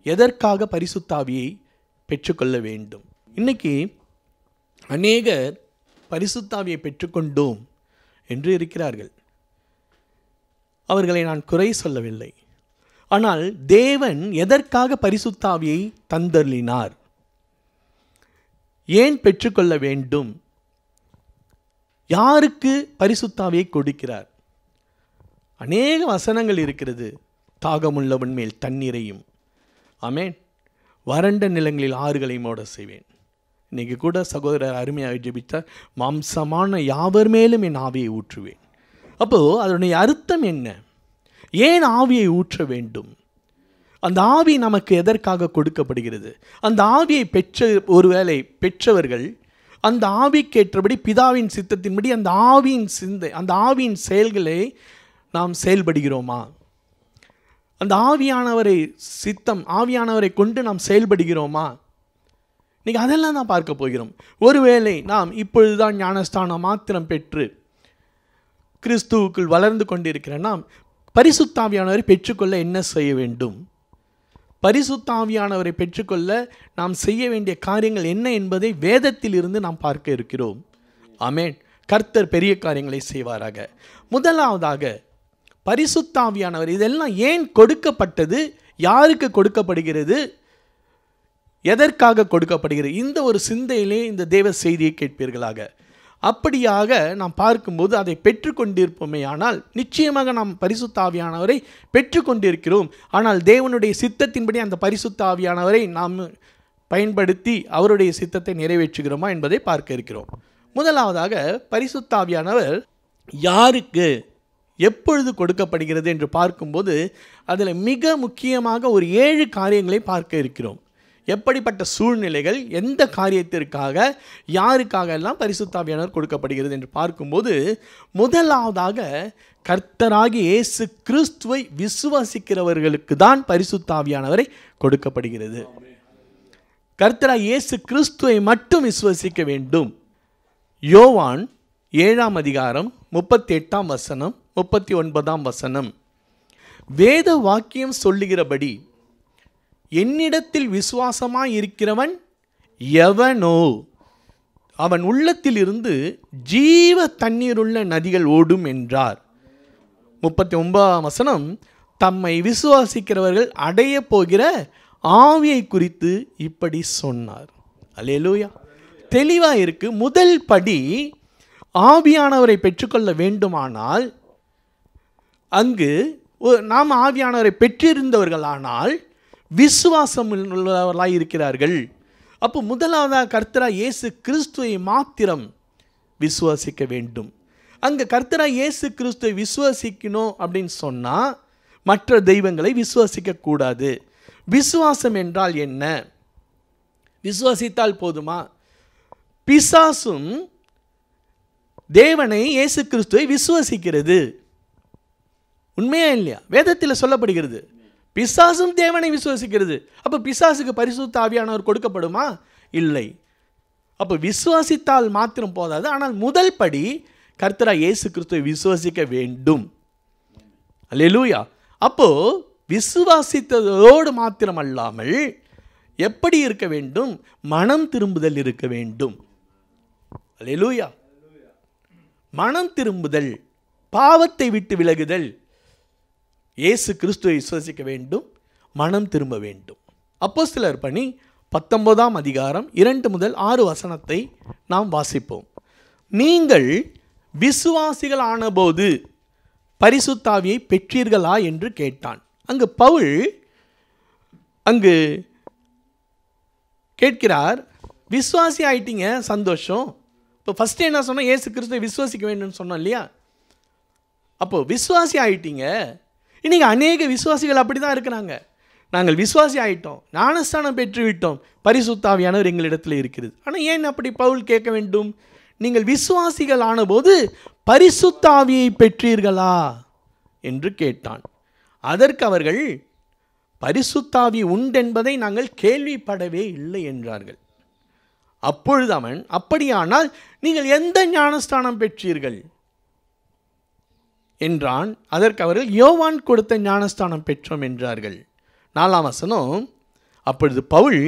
எதற்காக பரிசுத்த ஆவியை பெற்றுக்கொள்ள வேண்டும்? இன்னைக்கு அநேகர் பரிசுத்த ஆவியை பெற்றுக்கொண்டோம் என்று இருக்கிறார்கள். அவர்களை நான் குறை சொல்லவில்லை. ஆனால் தேவன் எதற்காக பரிசுத்த ஆவியை தந்தருளினார்? ஏன் பெற்றுக்கொள்ள வேண்டும்? யாருக்கு பரிசுத்த ஆவியை கொடுக்கிறார்? அநேக வசனங்கள் இருக்கிறது. தாகமுள்ளவன் மேல் தண்ணீரையும், ஆமென், வறண்ட நிலங்களில் ஆறுகளையும் ஓட செய்வேன். இன்றைக்கி கூட சகோதரர் அருமையாக ஜெபித்தார், மாம்சமான யாவர் மேலும் என் ஆவியை ஊற்றுவேன். அப்போது அதனுடைய அர்த்தம் என்ன? ஏன் ஆவியை ஊற்ற வேண்டும்? அந்த ஆவி நமக்கு எதற்காக கொடுக்கப்படுகிறது? அந்த ஆவியை ஒருவேளை பெற்றவர்கள் அந்த ஆவிக்கேற்றபடி பிதாவின் சித்தத்தின்படி அந்த ஆவியின் சிந்தை, அந்த ஆவியின் செயல்களை நாம் செயல்படுகிறோமா? அந்த ஆவியானவரை கொண்டு நாம் செயல்படுகிறோமா? இன்றைக்கி அதெல்லாம் தான் பார்க்க போகிறோம். ஒருவேளை நாம் இப்பொழுதுதான் ஞானஸ்தானம் மாத்திரம் பெற்று கிறிஸ்துவுக்குள் வளர்ந்து கொண்டிருக்கிற நாம் பரிசுத்த ஆவியானவரை பெற்றுக்கொள்ள என்ன செய்ய வேண்டும்? பரிசுத்த ஆவியானவரை பெற்றுக்கொள்ள நாம் செய்ய வேண்டிய காரியங்கள் என்ன என்பதை வேதத்தில் இருந்து நாம் பார்க்க இருக்கிறோம். ஆமென். கர்த்தர் பெரிய காரியங்களை செய்வாராக. முதலாவதாக பரிசுத்த ஆவியானவர் இதெல்லாம் ஏன் கொடுக்கப்பட்டது? யாருக்கு கொடுக்கப்படுகிறது? எதற்காக கொடுக்கப்படுகிறது? இந்த ஒரு சிந்தையிலே இந்த தேவ செய்தியை கேட்பீர்களாக. அப்படியாக நாம் பார்க்கும்போது அதை பெற்றுக்கொண்டிருப்போமே ஆனால் நிச்சயமாக நாம் பரிசுத்த ஆவியானவரை பெற்றுக்கொண்டிருக்கிறோம். ஆனால் தேவனுடைய சித்தத்தின்படி அந்த பரிசுத்த ஆவியானவரை நாம் பயன்படுத்தி அவருடைய சித்தத்தை நிறைவேற்றுகிறோமா என்பதை பார்க்க இருக்கிறோம். முதலாவதாக பரிசுத்த ஆவியானவர் யாருக்கு எப்பொழுது கொடுக்கப்படுகிறது என்று பார்க்கும்போது அதில் மிக முக்கியமாக ஒரு 7 காரியங்களை பார்க்க இருக்கிறோம். எப்படிப்பட்ட சூழ்நிலைகள், எந்த காரியத்திற்காக, யாருக்காக எல்லாம் பரிசுத்த ஆவியானவர் கொடுக்கப்படுகிறது என்று பார்க்கும்போது முதலாவதாக கர்த்தராகிய இயேசு கிறிஸ்துவை விசுவாசிக்கிறவர்களுக்கு தான் பரிசுத்த ஆவியானவரை கொடுக்கப்படுகிறது. கர்த்தராகிய இயேசு கிறிஸ்துவை மட்டும் விசுவாசிக்க வேண்டும். யோவான் 7ஆம் அதிகாரம் 38ஆம் வசனம் 39ஆம் வசனம், வேத வாக்கியம் சொல்லுகிறபடி என்னிடத்தில் விசுவாசமாய் இருக்கிறவன் எவனோ அவன் உள்ளத்தில் இருந்து ஜீவ தண்ணீருள்ள நதிகள் ஓடும் என்றார். 39ஆம் வசனம், தம்மை விசுவாசிக்கிறவர்கள் அடைய போகிற ஆவியை குறித்து இப்படி சொன்னார். அல்லேலூயா. தெளிவாக இருக்கு. முதல் படி, ஆவியானவரை பெற்றுக்கொள்ள வேண்டுமானால், அங்கு நாம் ஆவியானவரை பெற்றிருந்தவர்களானால் விசுவாசம் உள்ளவர்களாய் இருக்கிறார்கள். அப்போ முதலாவதாக கர்த்தராகிய இயேசு கிறிஸ்துவை மாத்திரம் விசுவாசிக்க வேண்டும். அங்கே கர்த்தராகிய இயேசு கிறிஸ்துவை விசுவாசிக்கணும் அப்படின்னு சொன்னால் மற்ற தெய்வங்களை விசுவாசிக்கக்கூடாது. விசுவாசம் என்றால் என்ன? விசுவாசித்தால் போதுமா? பிசாசும் தேவனை, இயேசு கிறிஸ்துவை விசுவாசிக்கிறது. உண்மையா இல்லையா? வேதத்தில் சொல்லப்படுகிறது. பிசாசும் தேவனை விசுவாசிக்கிறது. அப்போ பிசாசுக்கு பரிசுத்த ஆவியானவர் கொடுக்கப்படுமா? இல்லை. அப்போ விசுவாசித்தால் மாத்திரம் போதாது. ஆனால் முதல் படி கர்த்தராகிய இயேசு கிறிஸ்துவை விசுவாசிக்க வேண்டும். அல்லேலூயா. அப்போ விசுவாசித்ததோடு மாத்திரம் அல்லாமல் எப்படி இருக்க வேண்டும்? மனம் திரும்புதல் இருக்க வேண்டும். அல்லேலூயா. மனம் திரும்புதல், பாவத்தை விட்டு விலகுதல். இயேசு கிறிஸ்துவை விசுவாசிக்க வேண்டும், மனம் திரும்ப வேண்டும். அப்போஸ்தலர் பணி 19ஆம் அதிகாரம் 2 முதல் 6 வசனத்தை நாம் வாசிப்போம். நீங்கள் விசுவாசிகள் ஆனபோது பரிசுத்த ஆவியை பெற்றீர்களா என்று கேட்டான். அங்கு பவுல் அங்கு கேட்கிறார், விசுவாசி ஆயிட்டீங்க, சந்தோஷம். இப்போ ஃபஸ்ட்டு என்ன சொன்னால், இயேசு கிறிஸ்துவை விசுவாசிக்க வேண்டும்னு சொன்னோம் இல்லையா? அப்போது விசுவாசி ஆயிட்டீங்க. இன்றைக்கி அநேக விசுவாசிகள் அப்படி தான் இருக்கிறாங்க. நாங்கள் விசுவாசி ஆகிட்டோம், ஞானஸ்தானம் பெற்றுவிட்டோம், பரிசுத்த ஆவியானவர் எங்களிடத்தில் இருக்கிறது. ஆனால் ஏன் அப்படி பவுல் கேட்க வேண்டும்? நீங்கள் விசுவாசிகள் ஆனபோது பரிசுத்த ஆவியை பெற்றீர்களா என்று கேட்டான். அதற்கு அவர்கள், பரிசுத்த ஆவி உண்டென்பதை நாங்கள் கேள்விப்படவே இல்லை என்றார்கள். அப்பொழுது அவன், அப்படியானால் நீங்கள் எந்த ஞானஸ்தானம் பெற்றீர்கள் என்றான். அதற்கு அவர்கள், யோவான் கொடுத்த ஞானஸ்தானம் பெற்றோம் என்றார்கள். 4ஆம் வசனம், அப்பொழுது பவுல்,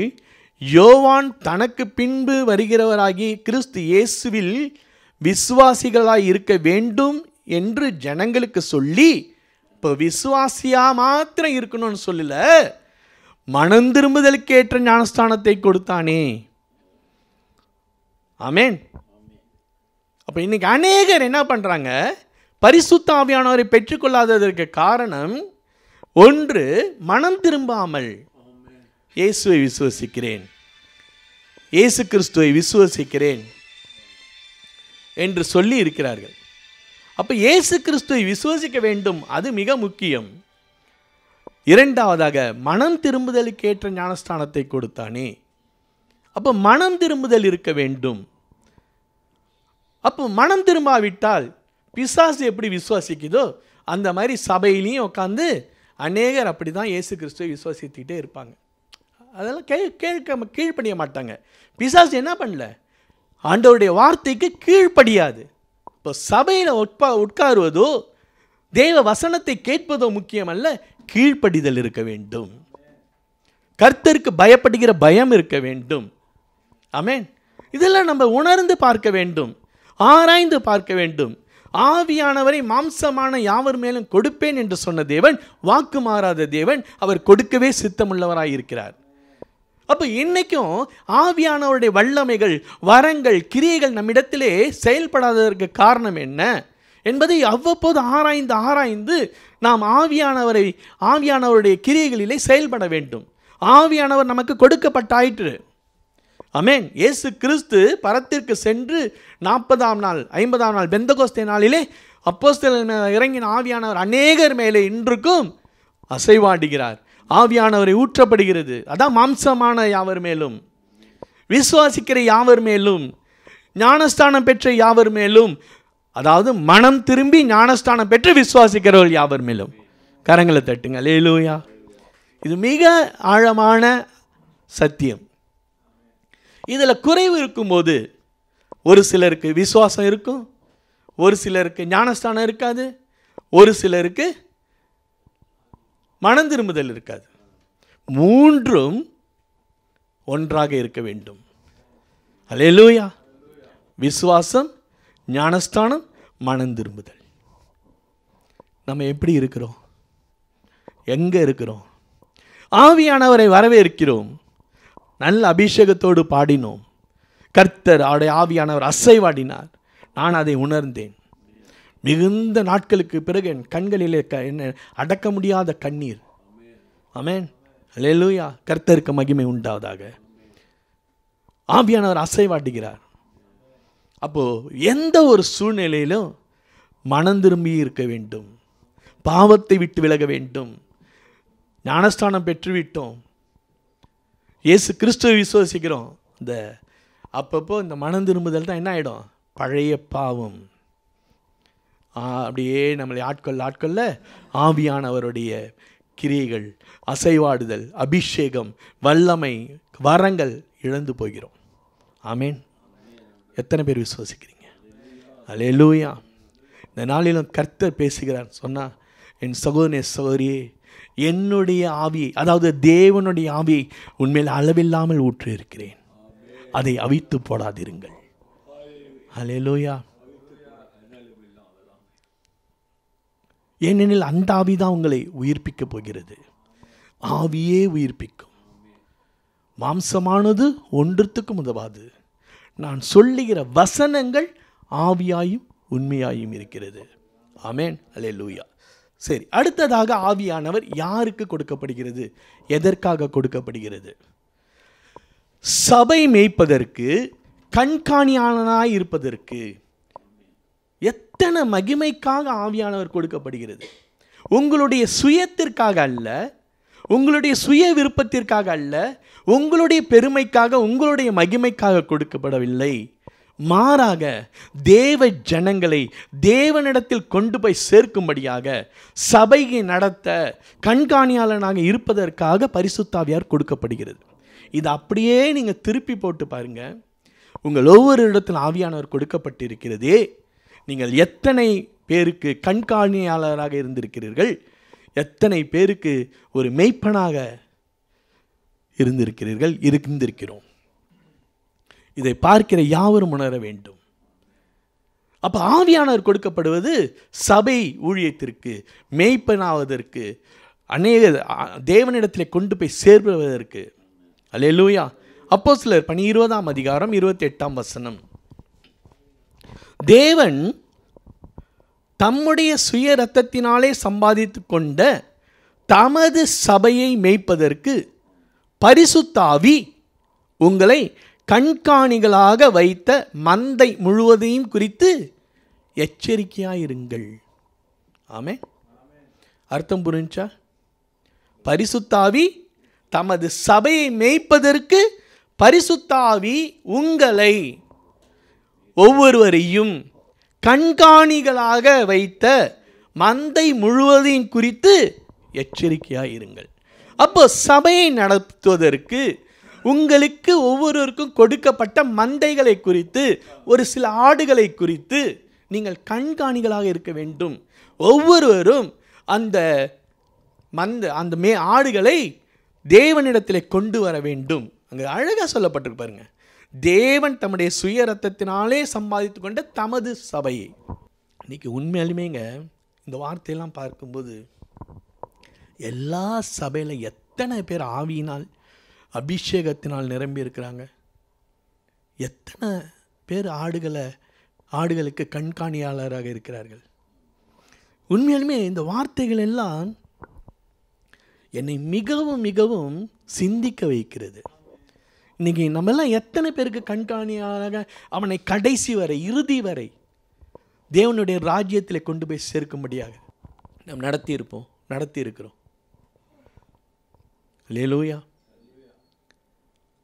யோவான் தனக்கு பின்பு வருகிறவராகி கிறிஸ்து இயேசுவில் விசுவாசிகளாய் இருக்க வேண்டும் என்று ஜனங்களுக்கு சொல்லி, இப்போ விசுவாசியா மாத்திரம் இருக்கணும்னு சொல்லல, மனம் திரும்புதலுக்கு ஏற்ற ஞானஸ்தானத்தை கொடுத்தானே. ஆமென். அப்போ இன்னைக்கு அநேகர் என்ன பண்ணுறாங்க, பரிசுத்த ஆவியானவரை பெற்றுக்கொள்ளாததற்கு காரணம், ஒன்று மனம் திரும்பாமல் இயேசுவை விசுவசிக்கிறேன், இயேசு கிறிஸ்துவை விசுவசிக்கிறேன் என்று சொல்லி இருக்கிறார்கள். அப்போ இயேசு கிறிஸ்துவை விசுவசிக்க வேண்டும், அது மிக முக்கியம். இரண்டாவதாக மனம் திரும்புதலுக்கு ஏற்ற ஞானஸ்தானத்தை கொடுத்தானே. அப்போ மனம் திரும்புதல் இருக்க வேண்டும். அப்போ மனம் திரும்பாவிட்டால் பிசாசு எப்படி விசுவாசிக்குதோ அந்த மாதிரி சபையிலையும் உட்காந்து அநேகர் அப்படி தான் இயேசு கிறிஸ்துவை விசுவாசித்துக்கிட்டே இருப்பாங்க. அதெல்லாம் கீழ்ப்படிய மாட்டாங்க. பிசாசு என்ன பண்ணல, ஆண்டவருடைய வார்த்தைக்கு கீழ்ப்படியாது. இப்போ சபையில் உட்காருவதோ தேவ வசனத்தை கேட்பதோ முக்கியமல்ல, கீழ்ப்படிதல் இருக்க வேண்டும். கர்த்தருக்கு பயப்படுகிற பயம் இருக்க வேண்டும். ஆமென். இதெல்லாம் நம்ம உணர்ந்து பார்க்க வேண்டும், ஆராய்ந்து பார்க்க வேண்டும். ஆவியானவரை மாம்சமான யாவர் மேலும் கொடுப்பேன் என்று சொன்ன தேவன் வாக்கு மாறாத தேவன். அவர் கொடுக்கவே சித்தமுள்ளவராய் இருக்கிறார். அப்போ இன்னைக்கும் ஆவியானவருடைய வல்லமைகள், வரங்கள், கிரியைகள் நம்மிடத்திலே செயல்படாததற்கு காரணம் என்ன என்பதை அவ்வப்போது ஆராய்ந்து நாம் ஆவியானவருடைய கிரியைகளிலே செயல்பட வேண்டும். ஆவியானவர் நமக்கு கொடுக்கப்பட்டாயிற்று. ஆமென். இயேசு கிறிஸ்து பரத்திற்கு சென்று 40ஆம் நாள் 50ஆம் நாள் பெந்தகோஸ்தே நாளிலே அப்போஸ்தலர் இறங்கின ஆவியானவர் அநேகர் மேலே இன்றுக்கும் அசைவாடுகிறார். ஆவியானவரை ஊற்றப்படுகிறது. அதான் மாம்சமான யாவர் மேலும், விசுவாசிக்கிற யாவர் மேலும், ஞானஸ்தானம் பெற்ற யாவர் மேலும், அதாவது மனம் திரும்பி ஞானஸ்தானம் பெற்று விசுவாசிக்கிறவர்கள் யாவர் மேலும். கரங்களை தட்டுங்க. அல்லேலூயா. இது மிக ஆழமான சத்தியம். இதில் குறைவு இருக்கும்போது ஒரு சிலருக்கு விசுவாசம் இருக்கும், ஒரு சிலருக்கு ஞானஸ்தானம் இருக்காது, ஒரு சிலருக்கு மனம் திரும்புதல் இருக்காது. மூன்றும் ஒன்றாக இருக்க வேண்டும். அல்லேலூயா. விசுவாசம், ஞானஸ்தானம், மனம் திரும்புதல். நம்ம எப்படி இருக்கிறோம்? எங்கே இருக்கிறோம்? ஆவியானவரை வரவேற்கிறோம், நல்ல அபிஷேகத்தோடு பாடினோம், கர்த்தர் அவருடைய ஆவியானவர் அசைவாடினார், நான் அதை உணர்ந்தேன். மிகுந்த நாட்களுக்கு பிறகு என் கண்களிலே என்ன அடக்க முடியாத கண்ணீர். ஆமென். அல்லேலூயா. கர்த்தருக்கு மகிமை உண்டாவதாக. ஆவியானவர் அசைவாடுகிறார். அப்போது எந்த ஒரு சூழ்நிலையிலும் மனம் திரும்பி இருக்க வேண்டும், பாவத்தை விட்டு விலக வேண்டும். ஞானஸ்தானம் பெற்றுவிட்டோம், இயேசு கிறிஸ்துவை விசுவாசிக்கிறோம். இந்த அப்பப்போ இந்த மனம் திரும்புதல் தான் என்ன ஆகிடும், பழைய பாவம் அப்படியே நம்மளை ஆட்கொள்ள ஆவியானவருடைய கிரியைகள், அசைவாடுதல், அபிஷேகம், வல்லமை, வரங்கள் இழந்து போகிறோம். ஆமேன். எத்தனை பேர் விசுவாசிக்கிறீங்க? அல்லேலூயா. இந்த நாளிலும் கர்த்தர் பேசுகிறார். சொன்னா, என் சகோதரனே சகோதரியே, என்னுடைய ஆவியை, அதாவது தேவனுடைய ஆவியை உண்மையில் அளவில்லாமல் ஊற்றி இருக்கிறேன், அதை அவித்து போடாதிருங்கள். அல்லேலூயா. ஏனெனில் அந்த ஆவி தான் உங்களை உயிர்ப்பிக்க போகிறது. ஆவியே உயிர்ப்பிக்கும், மாம்சமானது ஒன்றுத்துக்கும் உதவாது. நான் சொல்லுகிற வசனங்கள் ஆவியாயும் உண்மையாயும் இருக்கிறது. ஆமேன். அல்லேலூயா. சரி, அடுத்ததாக ஆவியானவர் யாருக்கு கொடுக்கப்படுகிறது, எதற்காக கொடுக்கப்படுகிறது? சபை மேய்ப்பதற்கு, கண்காணியாளனாய் இருப்பதற்கு. எத்தனை மகிமைக்காக ஆவியானவர் கொடுக்கப்படுகிறது. உங்களுடைய சுயத்திற்காக அல்ல, உங்களுடைய சுய விருப்பத்திற்காக அல்ல, உங்களுடைய பெருமைக்காக, உங்களுடைய மகிமைக்காக கொடுக்கப்படவில்லை. மாறாக தேவ ஜனங்களை தேவனிடத்தில் கொண்டு போய் சேர்க்கும்படியாக, சபையை நடத்த கண்காணியாளனாக இருப்பதற்காக பரிசுத்த ஆவியார் கொடுக்கப்படுகிறது. இது அப்படியே நீங்கள் திருப்பி போட்டு பாருங்க. உங்கள் ஒவ்வொரு இடத்தில் ஆவியானவர் கொடுக்கப்பட்டிருக்கிறதே, நீங்கள் எத்தனை பேருக்கு கண்காணியாளராக இருந்திருக்கிறீர்கள், எத்தனை பேருக்கு ஒரு மெய்ப்பனாக இருந்திருக்கிறோம். இதை பார்க்கிற யாவரும் உணர வேண்டும். அப்போ ஆவியானவர் கொடுக்கப்படுவது சபை ஊழியத்திற்கு, மேய்ப்பனாவதற்கு, அநேக தேவனிடத்தில் கொண்டு போய் சேர்வதற்கு. அல்லேலூயா. அப்போஸ்தலர் பணி 20ஆம் அதிகாரம் 28ஆம் வசனம். தேவன் தம்முடைய சுய இரத்தத்தினாலே சம்பாதித்து கொண்ட தமது சபையை மேய்ப்பதற்கு பரிசுத்த ஆவி உங்களை கண்காணிகளாக வைத்த மந்தை முழுவதையும் குறித்து எச்சரிக்கையாயிருங்கள். ஆமென். அர்த்தம் புரிஞ்சா? பரிசுத்த ஆவி தமது சபையை மேய்ப்பதற்கு பரிசுத்த ஆவி உங்களை ஒவ்வொருவரையும் கண்காணிகளாக வைத்த மந்தை முழுவதையும் குறித்து எச்சரிக்கையாயிருங்கள். அப்போ சபையை நடத்துவதற்கு உங்களுக்கு ஒவ்வொருவருக்கும் கொடுக்கப்பட்ட மந்தைகளை குறித்து, ஒரு சில ஆடுகளை குறித்து நீங்கள் கண்காணிகளாக இருக்க வேண்டும். ஒவ்வொருவரும் அந்த ஆடுகளை தேவனிடத்தில் கொண்டு வர வேண்டும். அங்கே அழகாக சொல்லப்பட்டிருக்கு பாருங்க. தேவன் தம்முடைய சுய இரத்தத்தினாலே சம்பாதித்து கொண்ட தமது சபையை. இன்னைக்கு உண்மையாலுமேங்க இந்த வார்த்தையெல்லாம் பார்க்கும்போது எல்லா சபையில் எத்தனை பேர் ஆவியினால் அபிஷேகத்தினால் நிரம்பி இருக்கிறாங்க. எத்தனை பேர் ஆடுகளுக்கு கண்காணியாளராக இருக்கிறார்கள். உண்மையாலுமே இந்த வார்த்தைகள் எல்லாம் என்னை மிகவும் மிகவும் சிந்திக்க வைக்கிறது. இன்றைக்கி நம்மெல்லாம் எத்தனை பேருக்கு கண்காணியாளராக அவனை கடைசி வரை, இறுதி வரை தேவனுடைய ராஜ்யத்தில் கொண்டு போய் சேர்க்கும்படியாக நாம் நடத்தி இருக்கிறோம். அல்லேலூயா.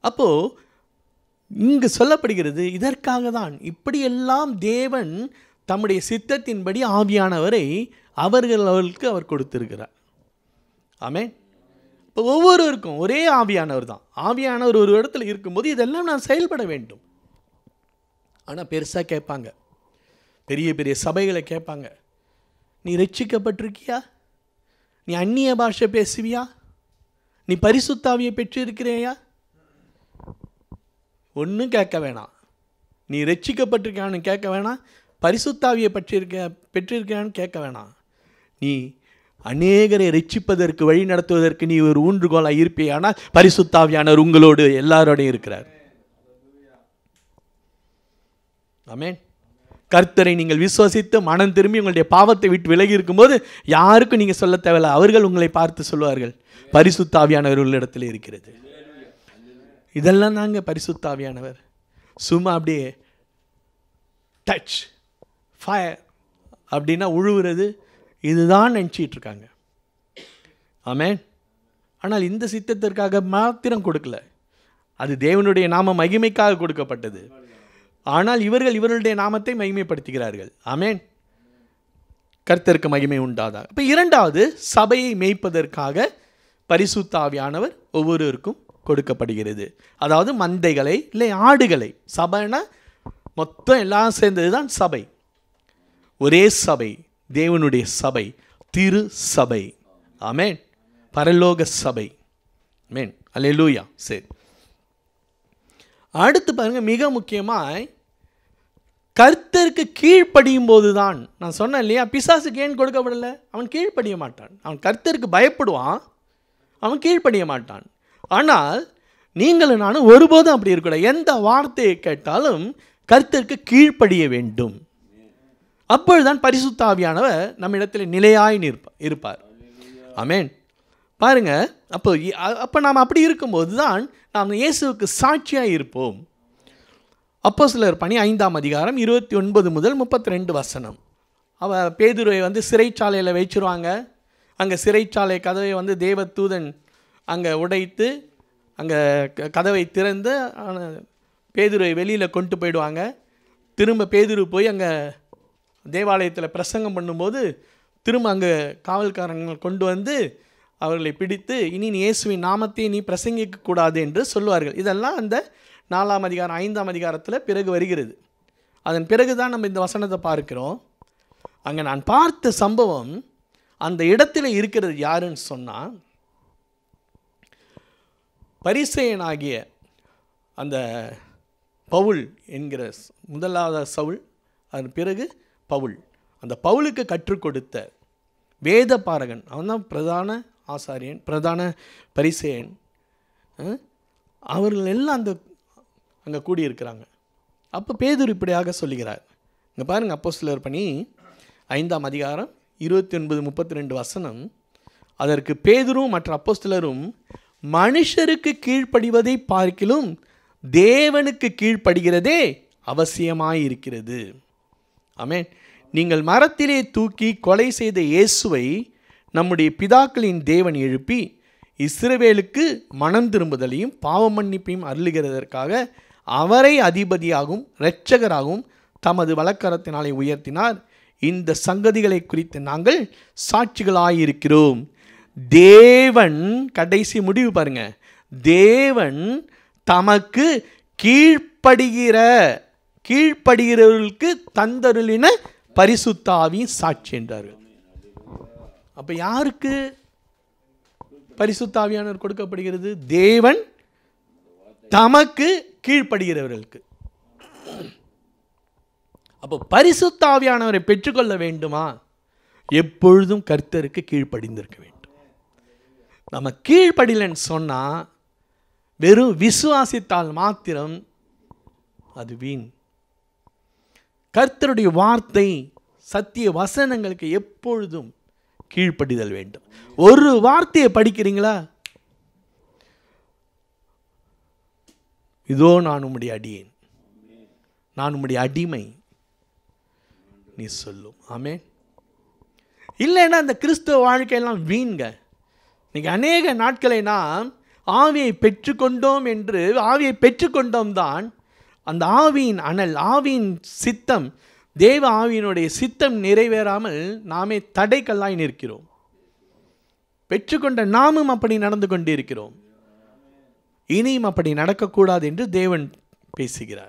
அப்போ இங்கு சொல்லப்படுகிறது இதற்காக தான் இப்படியெல்லாம் தேவன் தம்முடைய சித்தத்தின்படி ஆவியானவரை அவர்களுக்கு அவர் கொடுத்திருக்கிறார். ஆமென். இப்போ ஒவ்வொருவருக்கும் ஒரே ஆவியானவர் தான். ஆவியானவர் ஒரு இடத்துல இருக்கும்போது இதெல்லாம் நான் செயல்பட வேண்டும். ஆனால் பெருசாக கேட்பாங்க, பெரிய பெரிய சபைகளை கேட்பாங்க, நீ ரட்சிக்கப்பட்டிருக்கியா? நீ அந்நிய பாஷை பேசுவியா? நீ பரிசுத்த ஆவியை பெற்றிருக்கிறையா? ஒன்றும் கேட்க வேணாம். நீ ரட்சிக்கப்பட்டிருக்கான்னு கேட்க வேணாம், பரிசுத்த ஆவியை பெற்றிருக்கான்னு கேட்க வேணாம். நீ அநேகரை ரட்சிப்பதற்கு, வழி நடத்துவதற்கு நீ ஒரு ஊன்றுகோலாக இருப்பேயானால் பரிசுத்த ஆவியானவர் உங்களோடு எல்லாரோடையும் இருக்கிறார். ஆமென். கர்த்தரை நீங்கள் விசுவாசித்து மனம் திரும்பி உங்களுடைய பாவத்தை விட்டு விலகி இருக்கும்போது யாருக்கும் நீங்கள் சொல்ல தேவையில்லை. அவர்கள் உங்களை பார்த்து சொல்வார்கள், பரிசுத்த ஆவியானவர் உள்ள இடத்துல இருக்கிறது. இதெல்லாம் தாங்க பரிசுத்த ஆவியானவர். சும்மா அப்படியே டச் ஃபயர் அப்படின்னா உழுவுறது, இதுதான் நினச்சிட்டு இருக்காங்க. ஆமென். ஆனால் இந்த சித்தத்திற்காக மாத்திரம் கொடுக்கல, அது தேவனுடைய நாம மகிமைக்காக கொடுக்கப்பட்டது. ஆனால் இவர்களுடைய நாமத்தை மகிமைப்படுத்துகிறார்கள். ஆமென். கர்த்தருக்கு மகிமை உண்டாதாக. இப்போ இரண்டாவது, சபையை மேய்ப்பதற்காக பரிசுத்த ஆவியானவர் ஒவ்வொருவருக்கும் கொடுக்கப்படுகிறது. அதாவது மந்தைகளை இல்லை ஆடுகளை. சபைனா மொத்தம் எல்லாம் சேர்ந்தது தான் சபை. ஒரே சபை, தேவனுடைய சபை, திரு சபை. ஆமென். பரலோக சபை. ஆமென். அல்லேலூயா. சரி, அடுத்து பாருங்க, மிக முக்கியமாய் கர்த்தருக்கு கீழ்ப்படியும் போது தான். நான் சொன்னேன் இல்லையா, பிசாசுக்கு ஏன் கொடுக்கப்படல? அவன் கீழ்ப்படிய மாட்டான். அவன் கர்த்தருக்கு பயப்படுவான், அவன் கீழ்ப்படிய மாட்டான். ஆனால் நீங்களும் நானும் ஒருபோதும் அப்படி இருக்கக்கூடாது. எந்த வார்த்தையை கேட்டாலும் கர்த்தருக்கு கீழ்ப்படிய வேண்டும். அப்பொழுதுதான் பரிசுத்த ஆவியானவர் நம்ம இடத்துல நிலையாய் இருப்பார். ஆமென். பாருங்க, அப்போ நாம் அப்படி இருக்கும்போது தான் நாம் இயேசுவுக்கு சாட்சியாக இருப்போம். அப்போஸ்தலர் பணி 5ஆம் அதிகாரம் 29 முதல் 32 வசனம். பேதுருவை சிறைச்சாலையில் வச்சிருவாங்க. அங்கே சிறைச்சாலை கதவை தேவதூதன் அங்கே உடைத்து அங்கே கதவை திறந்து பேதுருவை வெளியில் கொண்டு போயிடுவாங்க. திரும்ப பேதுரு போய் அங்கே தேவாலயத்தில் பிரசங்கம் பண்ணும்போது திரும்ப அங்கே காவல்காரங்க கொண்டு அவர்களை பிடித்து, இனி நீ இயேசுவின் நாமத்தை நீ பிரசங்கிக்க கூடாது என்று சொல்லுவார்கள். இதெல்லாம் அந்த 4ஆம் அதிகாரம் 5ஆம் அதிகாரத்தில் பிறகு வருகிறது. அதன் பிறகு தான் நம்ம இந்த வசனத்தை பார்க்கிறோம். அங்கே நான் பார்த்த சம்பவம், அந்த இடத்துல இருக்கிறது யாருன்னு சொன்னால் பரிசேயனாகிய அந்த பவுல் என்கிற முதலாவது சவுல், அதன் பிறகு பவுல், அந்த பவுலுக்கு கற்றுக் கொடுத்த வேத பாரகன், அவன் தான் பிரதான ஆசாரியன், பிரதான பரிசேயன். அவர்கள் எல்லாம் அங்கே கூடியிருக்கிறாங்க. அப்போ பேதுரு இப்படியாக சொல்லுகிறார். இங்கே பாருங்கள், அப்போஸ்தலர் பணி 5ஆம் அதிகாரம் 29-32 வசனம். அதற்கு பேதுரும் மற்ற அப்போஸ்தலரும், மனுஷருக்கு கீழ்ப்படிவதை பார்க்கிலும் தேவனுக்கு கீழ்ப்படுகிறதே அவசியமாயிருக்கிறது. ஆமென். நீங்கள் மரத்திலே தூக்கி கொலை செய்த இயேசுவை நம்முடைய பிதாக்களின் தேவன் எழுப்பி இஸ்ரவேலுக்கு மனம் திரும்புதலையும் பாவ மன்னிப்பையும் அருளுகிறதற்காக அவரை அதிபதியாகவும் இரட்சகராகவும் தமது வலக்கரத்தினாலே உயர்த்தினார். இந்த சங்கதிகளை குறித்து நாங்கள் சாட்சிகளாயிருக்கிறோம். தேவன், கடைசி முடிவு பாருங்க, தேவன் தமக்கு கீழ்ப்படுகிறவர்களுக்கு தந்தருளின பரிசுத்த ஆவியின் சாட்சி என்றார்கள். அப்ப யாருக்கு பரிசுத்த ஆவியானவர் கொடுக்கப்படுகிறது? தேவன் தமக்கு கீழ்ப்படுகிறவர்களுக்கு. அப்போ பரிசுத்த ஆவியானவரை பெற்றுக்கொள்ள வேண்டுமா? எப்பொழுதும் கர்த்தருக்கு கீழ்ப்படிந்திருக்க வேண்டும். நம்ம கீழ்ப்படிலன்னு சொன்னால் வெறும் விசுவாசித்தால் மாத்திரம் அது வீண். கர்த்தருடைய வார்த்தை, சத்திய வசனங்களுக்கு எப்பொழுதும் கீழ்ப்படிதல் வேண்டும். ஒரு வார்த்தையை படிக்கிறீங்களா, இதோ நான் உம்முடைய அடியேன், நான் உம்முடைய அடிமை நீ சொல்லும். ஆமென். இல்லைன்னா அந்த கிறிஸ்துவ வாழ்க்கையெல்லாம் வீண்க. இன்னைக்கு அநேக நாட்களை நாம் ஆவியை பெற்றுக்கொண்டோம் என்று ஆவியை பெற்றுக்கொண்டோம் தான், அந்த ஆவியின் அனல், ஆவியின் சித்தம், தேவ ஆவியினுடைய சித்தம் நிறைவேறாமல் நாமே தடைக்கல்லாய் நிற்கிறோம். பெற்றுக்கொண்ட நாமும் அப்படி நடந்து கொண்டிருக்கிறோம். இனியும் அப்படி நடக்கக்கூடாது என்று தேவன் பேசுகிறார்.